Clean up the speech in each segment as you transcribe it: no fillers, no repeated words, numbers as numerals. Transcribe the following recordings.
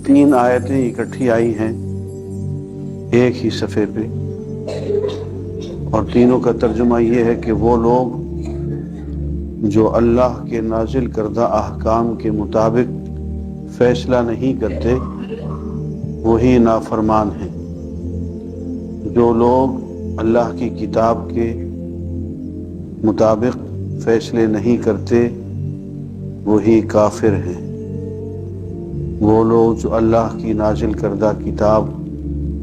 تین آیتیں اکٹھی آئی ہیں ایک ہی صفحے پہ، اور تینوں کا ترجمہ یہ ہے کہ وہ لوگ جو اللہ کے نازل کردہ احکام کے مطابق فیصلہ نہیں کرتے وہی نافرمان ہیں۔ جو لوگ اللہ کی کتاب کے مطابق فیصلے نہیں کرتے وہی کافر ہیں۔ وہ لوگ جو اللہ کی نازل کردہ کتاب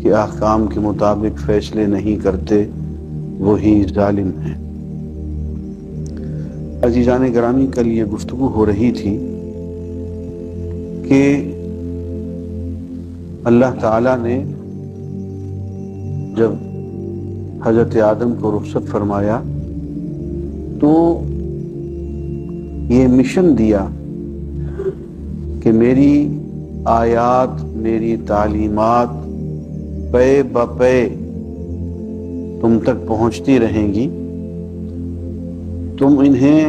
کے احکام کے مطابق فیصلے نہیں کرتے وہی ظالم ہیں۔ عزیزان گرامی، کل یہ گفتگو ہو رہی تھی کہ اللہ تعالیٰ نے جب حضرت آدم کو رخصت فرمایا تو یہ مشن دیا کہ میری آیات، میری تعلیمات پے بپے تم تک پہنچتی رہیں گی، تم انہیں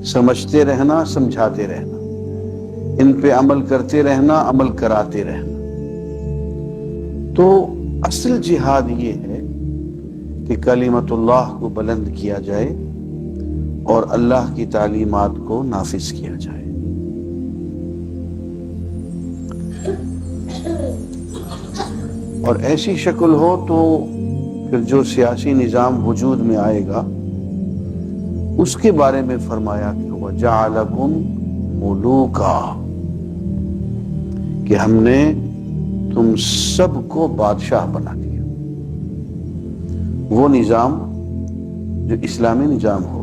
سمجھتے رہنا، سمجھاتے رہنا، ان پہ عمل کرتے رہنا، عمل کراتے رہنا۔ تو اصل جہاد یہ ہے کہ کلمت اللہ کو بلند کیا جائے اور اللہ کی تعلیمات کو نافذ کیا جائے۔ اور ایسی شکل ہو تو پھر جو سیاسی نظام وجود میں آئے گا اس کے بارے میں فرمایا کہ وَجَعَلَكُمْ مُلُوكًا، کہ ہم نے تم سب کو بادشاہ بنا دیا۔ وہ نظام جو اسلامی نظام ہو،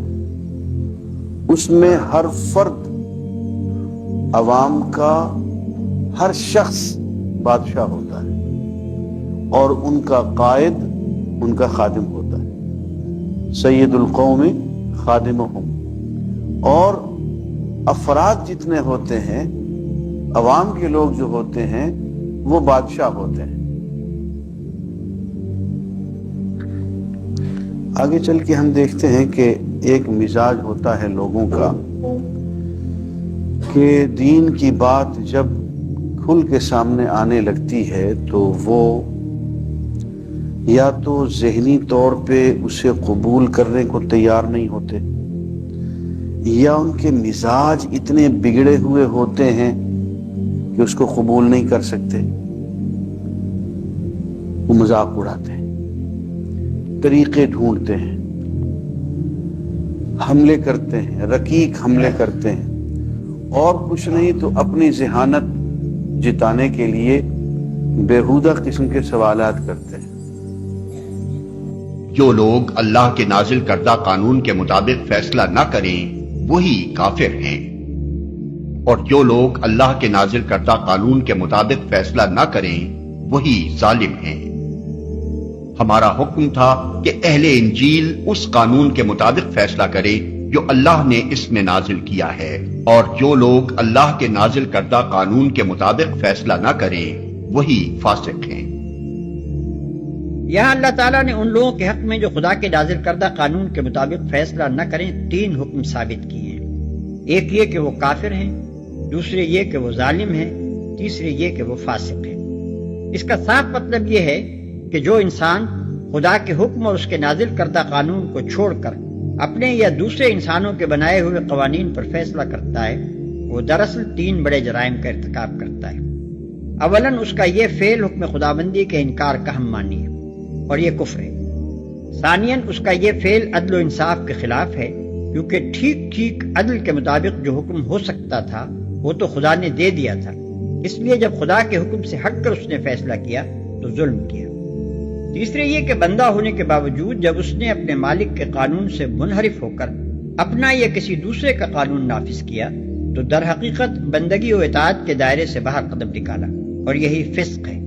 اس میں ہر فرد، عوام کا ہر شخص بادشاہ ہوتا ہے اور ان کا قائد ان کا خادم ہوتا ہے، سید القوم خادمہم۔ اور افراد جتنے ہوتے ہیں، عوام کے لوگ جو ہوتے ہیں وہ بادشاہ ہوتے ہیں۔ آگے چل کے ہم دیکھتے ہیں کہ ایک مزاج ہوتا ہے لوگوں کا کہ دین کی بات جب کھل کے سامنے آنے لگتی ہے تو وہ یا تو ذہنی طور پہ اسے قبول کرنے کو تیار نہیں ہوتے، یا ان کے مزاج اتنے بگڑے ہوئے ہوتے ہیں کہ اس کو قبول نہیں کر سکتے، وہ مذاق اڑاتے ہیں، طریقے ڈھونڈتے ہیں، حملے کرتے ہیں، رقیق حملے کرتے ہیں، اور کچھ نہیں تو اپنی ذہانت جتانے کے لیے بیہودہ قسم کے سوالات کرتے ہیں۔ جو لوگ اللہ کے نازل کردہ قانون کے مطابق فیصلہ نہ کریں وہی کافر ہیں، اور جو لوگ اللہ کے نازل کردہ قانون کے مطابق فیصلہ نہ کریں وہی ظالم ہیں۔ ہمارا حکم تھا کہ اہل انجیل اس قانون کے مطابق فیصلہ کرے جو اللہ نے اس میں نازل کیا ہے، اور جو لوگ اللہ کے نازل کردہ قانون کے مطابق فیصلہ نہ کریں وہی فاسق ہیں۔ یہاں اللہ تعالیٰ نے ان لوگوں کے حق میں جو خدا کے نازل کردہ قانون کے مطابق فیصلہ نہ کریں تین حکم ثابت کیے ہیں۔ ایک یہ کہ وہ کافر ہیں، دوسرے یہ کہ وہ ظالم ہیں، تیسرے یہ کہ وہ فاسق ہیں۔ اس کا صاف مطلب یہ ہے کہ جو انسان خدا کے حکم اور اس کے نازل کردہ قانون کو چھوڑ کر اپنے یا دوسرے انسانوں کے بنائے ہوئے قوانین پر فیصلہ کرتا ہے وہ دراصل تین بڑے جرائم کا ارتکاب کرتا ہے۔ اولاً اس کا یہ فعل حکم خداوندی کے انکار کا ہم مانی ہے اور یہ کفر ہے۔ ثانیاً اس کا یہ فعل عدل و انصاف کے خلاف ہے، کیونکہ ٹھیک عدل کے مطابق جو حکم ہو سکتا تھا وہ تو خدا نے دے دیا تھا، اس لیے جب خدا کے حکم سے ہٹ کر اس نے فیصلہ کیا تو ظلم کیا۔ تیسرے یہ کہ بندہ ہونے کے باوجود جب اس نے اپنے مالک کے قانون سے منحرف ہو کر اپنا یا کسی دوسرے کا قانون نافذ کیا تو در حقیقت بندگی و اطاعت کے دائرے سے باہر قدم نکالا، اور یہی فسق ہے۔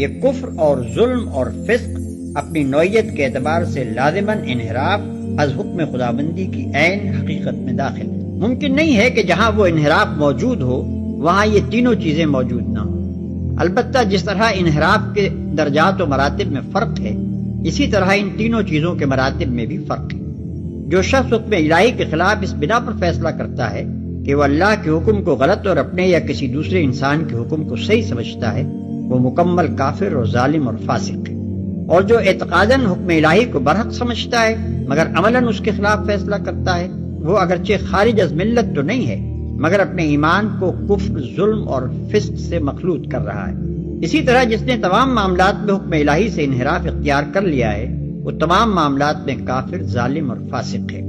یہ کفر اور ظلم اور فسق اپنی نوعیت کے اعتبار سے لازماً انحراف از حکم خداوندی کی عین حقیقت میں داخل ہے۔ ممکن نہیں ہے کہ جہاں وہ انحراف موجود ہو وہاں یہ تینوں چیزیں موجود نہ ہوں۔ البتہ جس طرح انحراف کے درجات و مراتب میں فرق ہے، اسی طرح ان تینوں چیزوں کے مراتب میں بھی فرق ہے۔ جو شخص حکم الہی کے خلاف اس بنا پر فیصلہ کرتا ہے کہ وہ اللہ کے حکم کو غلط اور اپنے یا کسی دوسرے انسان کے حکم کو صحیح سمجھتا ہے وہ مکمل کافر اور ظالم اور فاسق ہے، اور جو اعتقاداً حکم الہی کو برحق سمجھتا ہے مگر عملاً اس کے خلاف فیصلہ کرتا ہے وہ اگرچہ خارج از ملت تو نہیں ہے مگر اپنے ایمان کو کفر، ظلم اور فسق سے مخلوط کر رہا ہے۔ اسی طرح جس نے تمام معاملات میں حکم الہی سے انحراف اختیار کر لیا ہے وہ تمام معاملات میں کافر، ظالم اور فاسق ہے،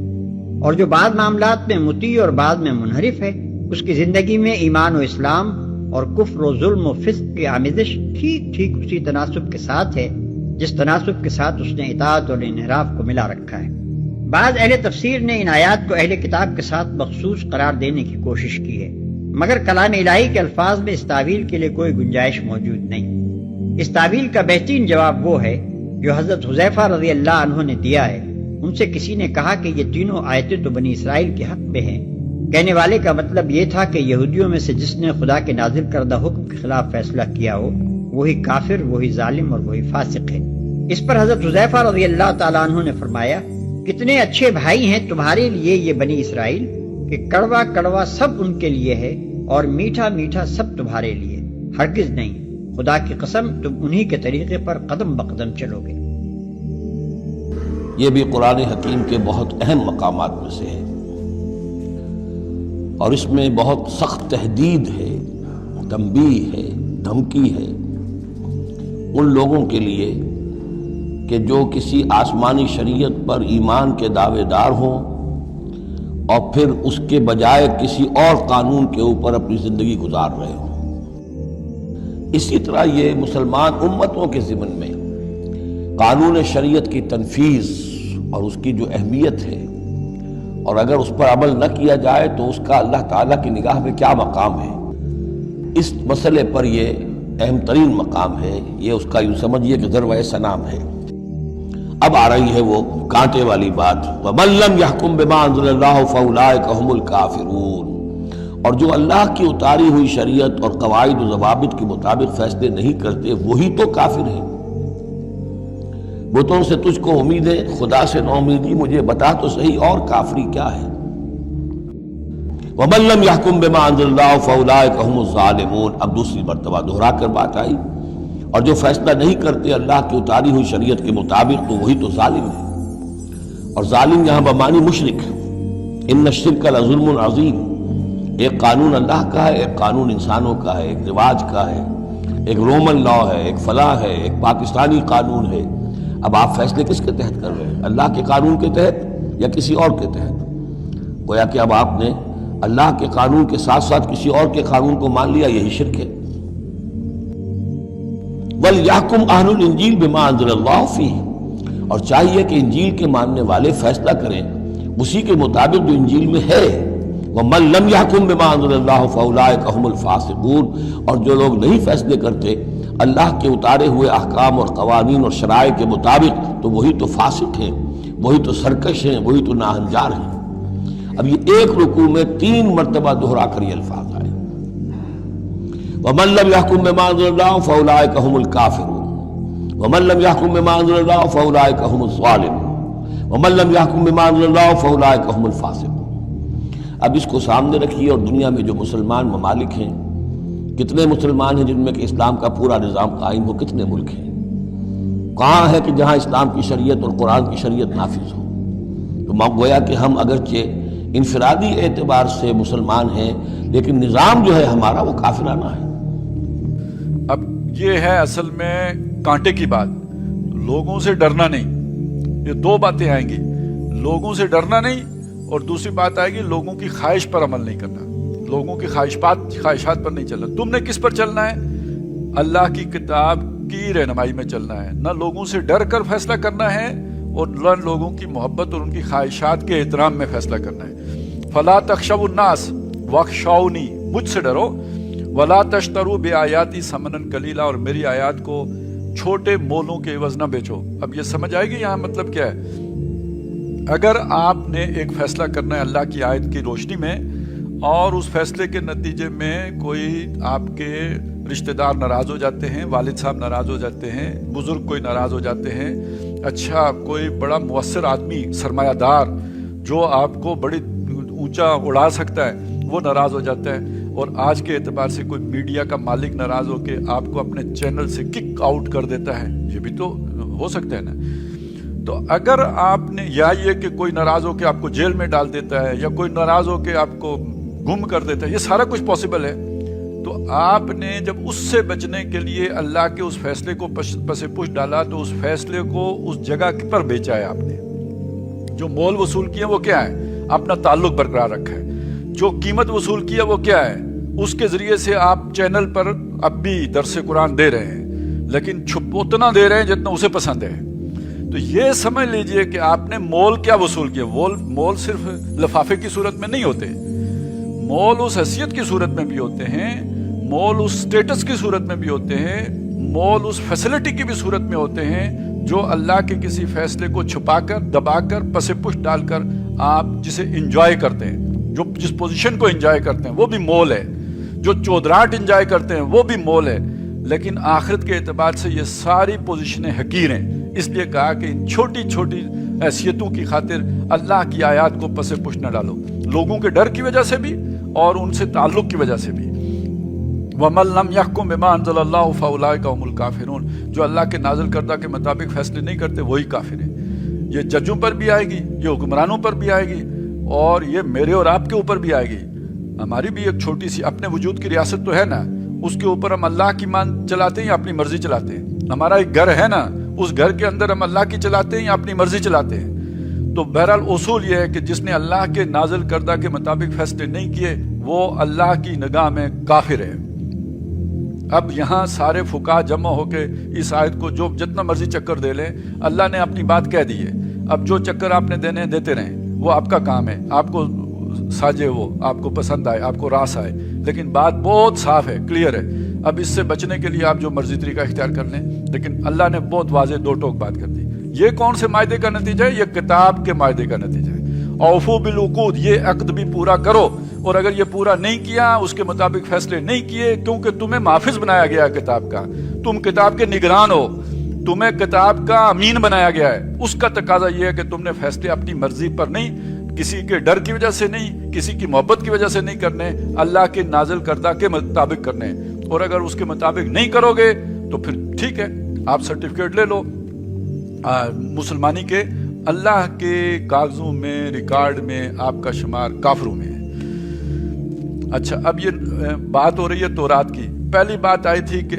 اور جو بعض معاملات میں مطیع اور بعض میں منحرف ہے اس کی زندگی میں ایمان و اسلام اور کفر و ظلم و فسق کی آمیزش ٹھیک ٹھیک اسی تناسب کے ساتھ ہے جس تناسب کے ساتھ اس نے اطاعت اور انحراف کو ملا رکھا ہے۔ بعض اہل تفسیر نے ان آیات کو اہل کتاب کے ساتھ مخصوص قرار دینے کی کوشش کی ہے مگر کلام الہی کے الفاظ میں اس تعویل کے لیے کوئی گنجائش موجود نہیں۔ اس تعویل کا بہترین جواب وہ ہے جو حضرت حذیفہ رضی اللہ عنہ نے دیا ہے۔ ان سے کسی نے کہا کہ یہ تینوں آیتیں تو بنی اسرائیل کے حق میں ہیں۔ کہنے والے کا مطلب یہ تھا کہ یہودیوں میں سے جس نے خدا کے نازل کردہ حکم کے خلاف فیصلہ کیا ہو وہی کافر، وہی ظالم اور وہی فاسق ہے۔ اس پر حضرت حذیفہ رضی اللہ تعالیٰ عنہ نے فرمایا کتنے اچھے بھائی ہیں تمہارے لیے یہ بنی اسرائیل کہ کڑوا کڑوا سب ان کے لیے ہے اور میٹھا میٹھا سب تمہارے لیے، ہرگز نہیں، خدا کی قسم تم انہی کے طریقے پر قدم بقدم چلو گے۔ یہ بھی قرآن حکیم کے بہت اہم مقامات میں سے ہے اور اس میں بہت سخت تحدید ہے، تنبیہ ہے، دھمکی ہے ان لوگوں کے لیے کہ جو کسی آسمانی شریعت پر ایمان کے دعوے دار ہوں اور پھر اس کے بجائے کسی اور قانون کے اوپر اپنی زندگی گزار رہے ہوں۔ اسی طرح یہ مسلمان امتوں کے ضمن میں قانون شریعت کی تنفیذ اور اس کی جو اہمیت ہے اور اگر اس پر عمل نہ کیا جائے تو اس کا اللہ تعالیٰ کی نگاہ میں کیا مقام ہے، اس مسئلے پر یہ اہم ترین مقام ہے، یہ اس کا یوں سمجھیے کہ ذروۂ سنام ہے۔ اب آ رہی ہے وہ کانٹے والی بات، وَمَن لَّمْ يَحْكُم بِمَا أَنزَلَ اللَّهُ فَأُولَٰئِكَ هُمُ الْكَافِرُونَ، اور جو اللہ کی اتاری ہوئی شریعت اور قواعد و ضوابط کے مطابق فیصلے نہیں کرتے وہی تو کافر ہیں۔ بتوں سے تجھ کو امید ہے، خدا سے نا امیدی، مجھے بتا تو صحیح اور کافری کیا ہے۔ وَمَن لَّمْ يَحْكُم بِمَا أَنزَلَ اللَّهُ فَأُولَٰئِكَ هُمُ الظَّالِمُونَ، اب دوسری مرتبہ دہرا کر بات آئی، اور جو فیصلہ نہیں کرتے اللہ کی اتاری ہوئی شریعت کے مطابق تو وہی تو ظالم ہے، اور ظالم یہاں بمعنی مشرک، ان الشرک لظلم عظیم، ایک قانون اللہ کا ہے، ایک قانون انسانوں کا ہے، ایک رواج کا ہے، ایک رومن لا ہے، ایک فلاں ہے، ایک پاکستانی قانون ہے۔ اب آپ فیصلے کس کے تحت کر رہے ہیں، اللہ کے قانون کے تحت یا کسی اور کے تحت؟ گویا کہ اب آپ نے اللہ کے قانون کے ساتھ ساتھ کسی اور کے قانون کو مان لیا، یہی شرک ہے۔ وَلْيَحْكُمْ أَهْلُ الْإِنْجِيلِ بِمَا أَنزَلَ اللَّهُ فِيهِ، اور چاہیے کہ انجیل کے ماننے والے فیصلہ کریں اسی کے مطابق جو انجیل میں ہے۔ وَمَن لَّمْ يَحْكُم بِمَا أَنزَلَ اللَّهُ فَأُولَٰئِكَ هُمُ الْفَاسِقُونَ، اور جو لوگ نہیں فیصلے کرتے اللہ کے اتارے ہوئے احکام اور قوانین اور شرائع کے مطابق تو وہی تو فاسق ہیں، وہی تو سرکش ہیں، وہی تو ناہنجار ہیں۔ اب یہ ایک رکوع میں 3 مرتبہ دہرا کر یہ الفاظ آئے، وَمَن لَّمْ يَحْكُم بِمَا أَنزَلَ اللَّهُ فَأُولَٰئِكَ هُمُ الْكَافِرُونَ وَمَن لَّمْ يَحْكُم بِمَا أَنزَلَ اللَّهُ فَأُولَٰئِكَ هُمُ الظَّالِمُونَ وَمَن لَّمْ يَحْكُم بِمَا أَنزَلَ اللَّهُ فَأُولَٰئِكَ هُمُ الْفَاسِقُونَ۔ اب اس کو سامنے رکھیے، اور دنیا میں جو مسلمان ممالک ہیں، کتنے مسلمان ہیں جن میں کہ اسلام کا پورا نظام قائم ہو، کتنے ملک ہیں، کہاں ہے کہ جہاں اسلام کی شریعت اور قرآن کی شریعت نافذ ہو؟ تو گویا کہ ہم اگرچہ انفرادی اعتبار سے مسلمان ہیں لیکن نظام جو ہے ہمارا وہ کافرانہ ہے۔ اب یہ ہے اصل میں کانٹے کی بات، لوگوں سے ڈرنا نہیں، یہ 2 باتیں آئیں گی، لوگوں سے ڈرنا نہیں اور دوسری بات آئے گی لوگوں کی خواہش پر عمل نہیں کرنا، لوگوں کی خواہشات پر نہیں چلنا۔ تم نے کس پر چلنا ہے؟ اللہ کی کتاب کی رہنمائی میں چلنا ہے، نہ لوگوں سے ڈر کر فیصلہ کرنا ہے اور نہ لوگوں کی محبت اور ان کی خواہشات کے احترام میں فیصلہ کرنا ہے۔ فلا تخشوا الناس واخشونی، مجھ سے ڈرو، ولا تشتروا بآیاتی ثمنا قلیلا، اور میری آیات کو چھوٹے مولوں کے عوض نہ بیچو۔ اب یہ سمجھ آئے گی یہاں مطلب کیا ہے؟ اگر آپ نے ایک فیصلہ کرنا ہے اللہ کی آیت کی روشنی میں اور اس فیصلے کے نتیجے میں کوئی آپ کے رشتہ دار ناراض ہو جاتے ہیں، والد صاحب ناراض ہو جاتے ہیں، بزرگ کوئی ناراض ہو جاتے ہیں، اچھا کوئی بڑا مؤثر آدمی سرمایہ دار جو آپ کو بڑی اونچا اڑا سکتا ہے وہ ناراض ہو جاتا ہے، اور آج کے اعتبار سے کوئی میڈیا کا مالک ناراض ہو کے آپ کو اپنے چینل سے کک آؤٹ کر دیتا ہے، یہ بھی تو ہو سکتا ہے نا۔ تو اگر آپ نے، یا یہ کہ کوئی ناراض ہو کے آپ کو جیل میں ڈال دیتا ہے، یا کوئی ناراض ہو کے آپ کو گم کر دیتا ہے، یہ سارا کچھ پاسبل ہے، تو آپ نے جب اس سے بچنے کے لیے اللہ کے اس فیصلے کو پس پش ڈالا، تو اس فیصلے کو اس جگہ پر بیچا ہے آپ نے۔ جو مول وصول کیا وہ کیا ہے؟ اپنا تعلق برقرار رکھا ہے۔ جو قیمت وصول کیا وہ کیا ہے؟ اس کے ذریعے سے آپ چینل پر اب بھی درس قرآن دے رہے ہیں، لیکن اتنا دے رہے ہیں جتنا اسے پسند ہے۔ تو یہ سمجھ لیجئے کہ آپ نے مول کیا وصول کیا۔ مول صرف لفافے کی صورت میں نہیں ہوتے، مول اس حیثیت کی صورت میں بھی ہوتے ہیں، مول اس سٹیٹس کی صورت میں بھی ہوتے ہیں، مول اس فیسلٹی کی بھی صورت میں ہوتے ہیں، جو اللہ کے کسی فیصلے کو چھپا کر، دبا کر، پس پش ڈال کر آپ جسے انجوائے کرتے ہیں، جو جس پوزیشن کو انجوائے کرتے ہیں وہ بھی مول ہے، جو چودراہٹ انجوائے کرتے ہیں وہ بھی مول ہے۔ لیکن آخرت کے اعتبار سے یہ ساری پوزیشنیں حقیر ہیں، اس لیے کہا کہ ان چھوٹی چھوٹی حیثیتوں کی خاطر اللہ کی آیات کو پس پش نہ ڈالو، لوگوں کے ڈر کی وجہ سے بھی اور ان سے تعلق کی وجہ سے بھی۔ وَمَن لَّمْ يَحْكُم بِمَا أَنزَلَ اللَّهُ فَأُولَٰئِكَ هُمُ الْكَافِرُونَ، جو اللہ کے نازل کردہ کے مطابق فیصلے نہیں کرتے وہی کافر ہیں۔ یہ ججوں پر بھی آئے گی، یہ حکمرانوں پر بھی آئے گی، اور یہ میرے اور آپ کے اوپر بھی آئے گی۔ ہماری بھی ایک چھوٹی سی اپنے وجود کی ریاست تو ہے نا، اس کے اوپر ہم اللہ کی مان چلاتے ہیں یا اپنی مرضی چلاتے ہیں؟ ہمارا ایک گھر ہے نا، اس گھر کے اندر ہم اللہ کی چلاتے ہیں یا اپنی مرضی چلاتے ہیں؟ تو بہرحال اصول یہ ہے کہ جس نے اللہ کے نازل کردہ کے مطابق فیصلے نہیں کیے وہ اللہ کی نگاہ میں کافر ہے۔ اب یہاں سارے فقہا جمع ہو کے اس آیت کو جو جتنا مرضی چکر دے لیں، اللہ نے اپنی بات کہہ دی ہے، اب جو چکر آپ نے دینے دیتے رہیں، وہ آپ کا کام ہے، آپ کو ساجے، وہ آپ کو پسند آئے، آپ کو راس آئے، لیکن بات بہت صاف ہے، کلیئر ہے۔ اب اس سے بچنے کے لیے آپ جو مرضی طریقہ اختیار کر لیں، لیکن اللہ نے بہت واضح دو ٹوک بات کر دی۔ یہ کون سے معاہدے کا نتیجہ ہے؟ یہ کتاب کے معاہدے کا نتیجہ ہے۔ اوفو بالعقود، یہ عقد بھی پورا کرو، اور اگر یہ پورا نہیں کیا، اس کے مطابق فیصلے نہیں کیے، کیونکہ تمہیں محافظ بنایا گیا ہے کتاب کا، تم کتاب کے نگران ہو، تمہیں کتاب کا امین بنایا گیا ہے، اس کا تقاضا یہ ہے کہ تم نے فیصلے اپنی مرضی پر نہیں، کسی کے ڈر کی وجہ سے نہیں، کسی کی محبت کی وجہ سے نہیں کرنے، اللہ کے نازل کردہ کے مطابق کرنے۔ اور اگر اس کے مطابق نہیں کرو گے تو پھر ٹھیک ہے، آپ سرٹیفکیٹ لے لو مسلمانی کے، اللہ کے کاغذوں میں، ریکارڈ میں آپ کا شمار کافروں میں ہے۔ اچھا، اب یہ بات ہو رہی ہے تورات کی۔ پہلی بات آئی تھی کہ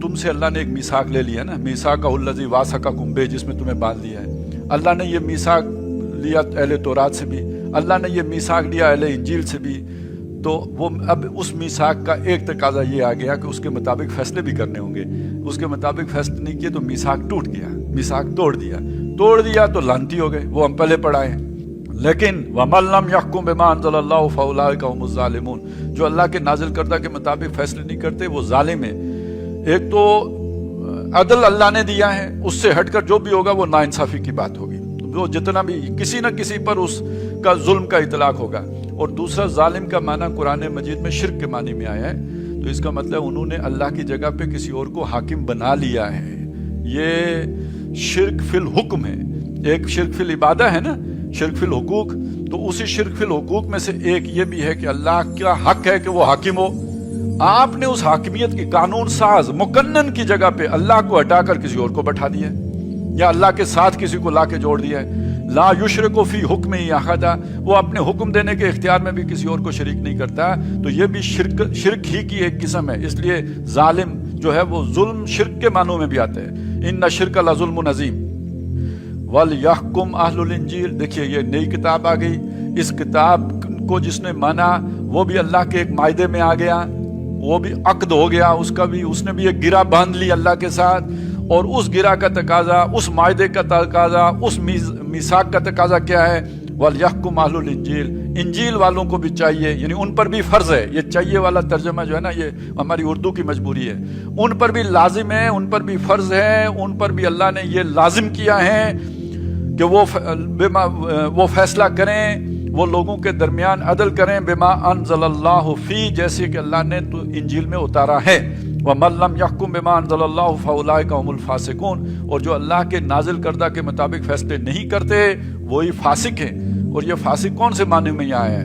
تم سے اللہ نے ایک میثاق لے لیا نا، میثاق الذی واثقکم بہ، جس میں تمہیں باندھ لیا ہے۔ اللہ نے یہ میثاق لیا اہل تورات سے بھی، اللہ نے یہ میثاق لیا اہل انجیل سے بھی، تو وہ اب اس میثاق کا ایک تقاضا یہ آ گیا کہ اس کے مطابق فیصلے بھی کرنے ہوں گے۔ اس کے مطابق فیصلے نہیں کیے تو میثاق ٹوٹ گیا، میثاق توڑ دیا تو لعنتی ہو گئے، وہ ہم پہلے پڑھائے ہیں۔ لیکن وَمَن لَّمْ يَحْكُم بِمَا أَنزَلَ اللَّهُ فَأُولَٰئِكَ هُمُ الظَّالِمُونَ، جو اللہ کے نازل کردہ کے مطابق فیصلے نہیں کرتے وہ ظالم ہیں۔ ایک تو عدل اللہ نے دیا ہے، اس سے ہٹ کر جو بھی ہوگا وہ ناانصافی کی بات ہوگی، وہ جتنا بھی کسی نہ کسی پر اس کا ظلم کا اطلاق ہوگا۔ اور دوسرا، ظالم کا معنی قرآن مجید میں شرک کے معنی میں آیا ہے، تو اس کا مطلب انہوں نے اللہ کی جگہ پہ کسی اور کو حاکم بنا لیا ہے۔ یہ شرک فی الحکم ہے، ایک شرک فی العبادہ ہے نا، شرک فی الحقوق، تو اسی شرک فی الحقوق میں سے ایک یہ بھی ہے کہ اللہ کا حق ہے کہ وہ حاکم ہو۔ آپ نے اس حاکمیت کی قانون ساز مقنن کی جگہ پہ اللہ کو ہٹا کر کسی اور کو بٹھا دیا ہے، یا اللہ کے ساتھ کسی کو لا کے جوڑ دیا ہے۔ لا یشرک فی حکمہ احدا، وہ اپنے حکم دینے کے اختیار میں بھی کسی اور کو شریک نہیں کرتا، تو یہ بھی شرک ہی کی ایک قسم ہے۔ اس لیے ظالم جو ہے وہ ظلم شرک کے معنوں میں بھی آتا ہے، ان الشرک لظلم عظیم۔ وَلْيَحْكُمْ أَهْلُ الْإِنْجِيلِ، دیکھیے یہ نئی کتاب آ گئی، اس کتاب کو جس نے مانا وہ بھی اللہ کے ایک معاہدے میں آ گیا، وہ بھی عقد ہو گیا، اس نے بھی ایک گرہ باندھ لی اللہ کے ساتھ، اور اس گرہ کا تقاضا، اس معاہدے کا تقاضا، اس میثاق کا تقاضا کیا ہے؟ وَلْيَحْكُمْ أَهْلُ الْإِنْجِيلِ، انجیل والوں کو بھی چاہیے، یعنی ان پر بھی فرض ہے۔ یہ چاہیے والا ترجمہ جو ہے نا، یہ ہماری اردو کی مجبوری ہے، ان پر بھی لازم ہے، ان پر بھی فرض ہے، ان پر بھی اللہ نے یہ لازم کیا ہے کہ وہ فیصلہ کریں، وہ لوگوں کے درمیان عدل کریں، بما انزل اللہ فی، جیسے کہ اللہ نے تو انجیل میں اتارا ہے۔ وَمَن لَّمْ يَحْكُم بِمَا أَنزَلَ اللَّهُ فَأُولَٰئِكَ هُمُ الْفَاسِقُونَ، اور جو اللہ کے نازل کردہ کے مطابق فیصلے نہیں کرتے وہی فاسق ہیں۔ اور یہ فاسق کون سے معنی میں آیا ہے؟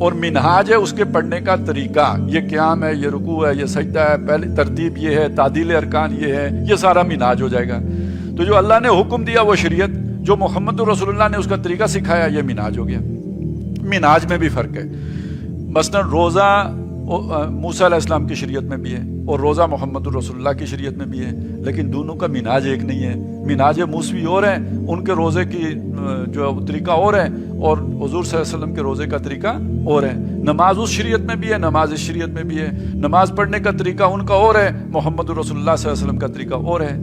اور منہاج ہے اس کے پڑھنے کا طریقہ، یہ قیام ہے، یہ رکوع ہے، یہ سجدہ ہے، پہلی ترتیب یہ ہے، تعدیل ارکان یہ ہے، یہ سارا منہاج ہو جائے گا۔ تو جو اللہ نے حکم دیا وہ شریعت، جو محمد رسول اللہ نے اس کا طریقہ سکھایا یہ منہاج ہو گیا۔ منہاج میں بھی فرق ہے، مثلا روزہ موسیٰ علیہ السلام کی شریعت میں بھی ہے اور روزہ محمد رسول اللہ کی شریعت میں بھی ہے، لیکن دونوں کا منہاج ایک نہیں ہے۔ منہاج موسوی اور ہیں، ان کے روزے کی جو طریقہ اور ہے، اور حضور صلی اللہ علیہ وسلم کے روزے کا طریقہ اور ہے۔ نماز اس شریعت میں بھی ہے، نماز اس شریعت میں بھی ہے، نماز پڑھنے کا طریقہ ان کا اور ہے، محمد رسول اللہ صلی اللہ علیہ وسلم کا طریقہ اور ہے۔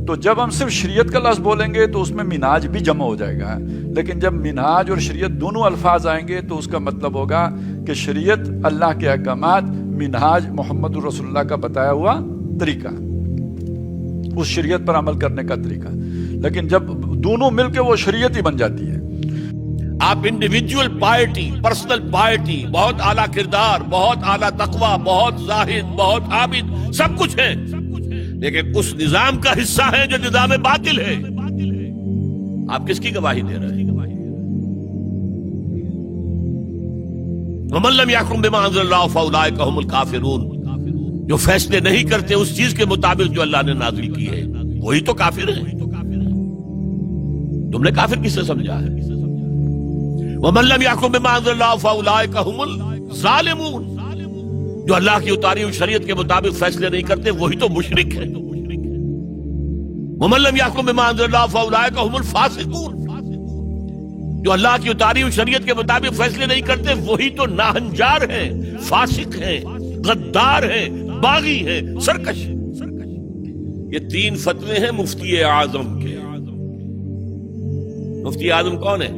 تو جب ہم صرف شریعت کا لفظ بولیں گے تو اس میں منہاج بھی جمع ہو جائے گا، لیکن جب منہاج اور شریعت دونوں الفاظ آئیں گے تو اس کا مطلب ہوگا کہ شریعت اللہ کے احکامات، منہاج محمد رسول اللہ کا بتایا ہوا طریقہ، اس شریعت پر عمل کرنے کا طریقہ۔ لیکن جب دونوں مل کے وہ شریعت ہی بن جاتی ہے۔ آپ انڈیویجول پائٹی، پرسنل پائٹی، بہت اعلیٰ کردار، بہت اعلیٰ تقوی، بہت زاہد، بہت عابد، سب کچھ ہے، لیکن اس نظام کا حصہ ہے جو نظام باطل ہے۔ آپ کس کی گواہی دے رہے ہیں؟ وَمَن لَّمْ يَحْكُم بِمَا أَنزَلَ اللَّهُ فَأُولَٰئِكَ هُمُ الْكَافِرُونَ، جو فیصلے نہیں کرتے اس چیز کے مطابق جو اللہ نے نازل کی ہے وہی تو کافر ہے۔ تم نے کافر کس سے سمجھا ہے؟ وَمَن لَّمْ يَحْكُم بِمَا أَنزَلَ اللَّهُ فَأُولَٰئِكَ هُمُ الظَّالِمُونَ، جو اللہ کی اتاری ہوئی شریعت کے مطابق فیصلے نہیں کرتے وہی تو مشرک ہے۔ وَمَن لَّمْ يَحْكُم بِمَا أَنزَلَ اللَّهُ فَأُولَٰئِكَ هُمُ الْفَاسِقُونَ، جو اللہ کی اتاری ہوئی شریعت کے مطابق فیصلے نہیں کرتے وہی تو ناہنجار ہیں، فاسق ہیں، غدار ہیں، باغی ہیں، سرکش ہیں۔ یہ تین فتوے ہیں مفتی اعظم کے۔ مفتی اعظم کون ہے؟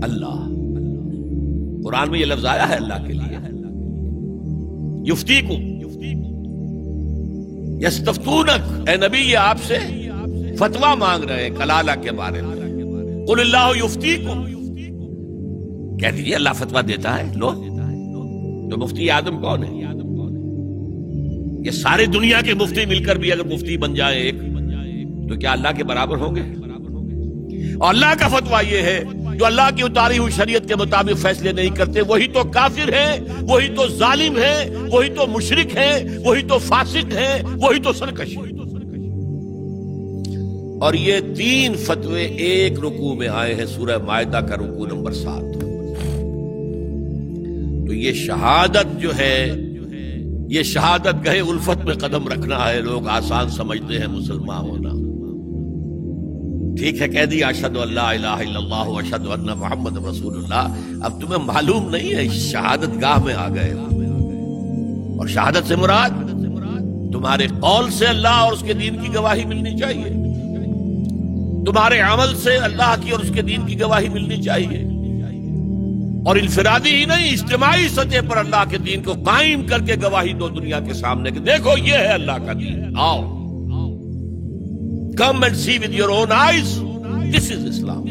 اللہ۔ قرآن میں یہ لفظ آیا ہے اللہ کے لیے، یفتیکم، یستفتونک، اے نبی یہ آپ سے فتویٰ مانگ رہے ہیں کلالہ کے بارے میں۔ قل اللہ یفتیکم، کہہ دیجیے اللہ فتویٰ دیتا ہے۔ لو، تو مفتی اعظم کون ہے؟ یہ سارے دنیا کے مفتی مل کر بھی اگر مفتی بن جائے ایک، تو کیا اللہ کے برابر ہوں گے؟ اور اللہ کا فتویٰ یہ ہے جو اللہ کی اتاری ہوئی شریعت کے مطابق فیصلے نہیں کرتے وہی تو کافر ہیں، وہی تو ظالم ہیں، وہی تو مشرک ہیں، وہی تو فاسق ہیں، وہی تو سرکش ہیں۔ اور یہ تین فتوے ایک رکوع میں آئے ہیں، سورہ مائدہ کا رکوع نمبر 7۔ تو یہ شہادت جو ہے، یہ شہادت گہے الفت میں قدم رکھنا ہے۔ لوگ آسان سمجھتے ہیں مسلمان ہونا، ٹھیک ہے کہہ دیا اشہد ان لا الہ الا اللہ واشہد ان محمد رسول اللہ، اب تمہیں معلوم نہیں ہے شہادت گاہ میں آ گئے ہو۔ اور شہادت سے مراد تمہارے قول سے اللہ اور اس کے دین کی گواہی ملنی چاہیے، تمہارے عمل سے اللہ کی اور اس کے دین کی گواہی ملنی چاہیے، اور انفرادی ہی نہیں اجتماعی سطح پر اللہ کے دین کو قائم کر کے گواہی دو دنیا کے سامنے کہ دیکھو یہ ہے اللہ کا دین، آؤ come and see with your own eyes, this is Islam۔